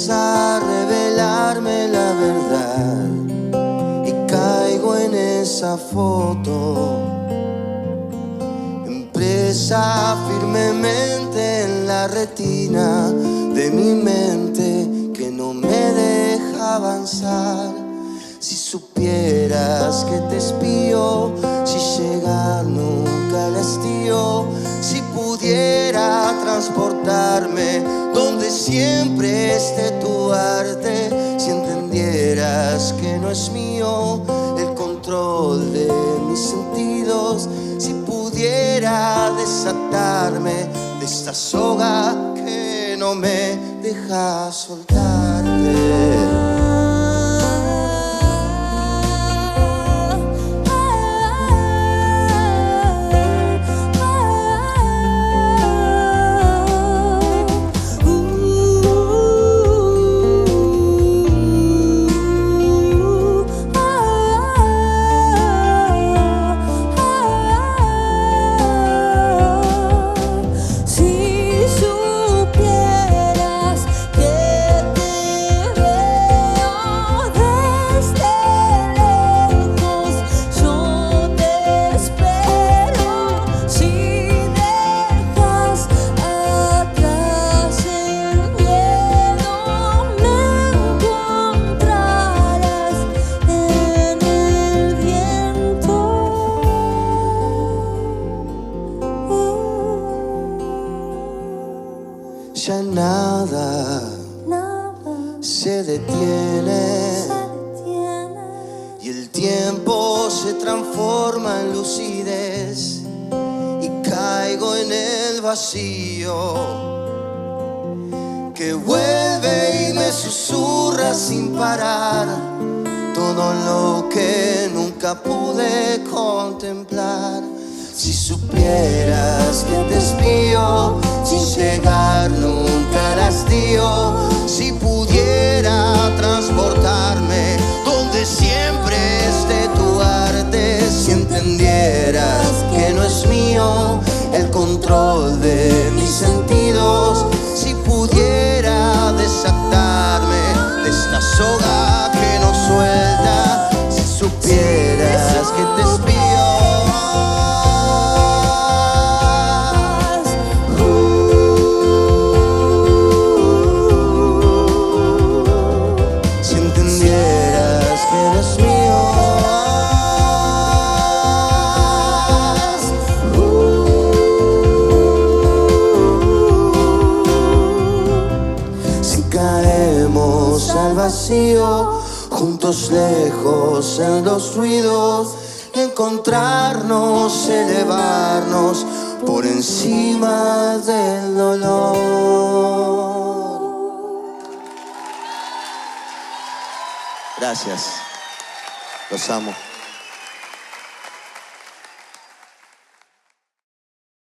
empieza a revelarme la verdad y caigo en esa foto, impresa firmemente en la retina de mi mente que no me deja avanzar. Si supieras que te espío, si llegar nunca al estío, si pudiera transportarme donde siempre esté tu arte, si entendieras que no es mío el control de mis sentidos, si pudiera desatarme de esta soga que no me deja soltarte. Ya nada se detiene y el tiempo se transforma en lucidez y caigo en el vacío que vuelve y me susurra sin parar todo lo que nunca pude contemplar. Si supieras que te espío, sin llegar nunca al hastío, si pudiera transportarme donde siempre esté tu arte, si entendieras que no es mío el control de mis sentidos, si pudiera desatarme de esta soga que no suelta, si supieras que te espío. Al vacío, juntos lejos en los ruidos, encontrarnos, elevarnos por encima del dolor. Gracias, los amo.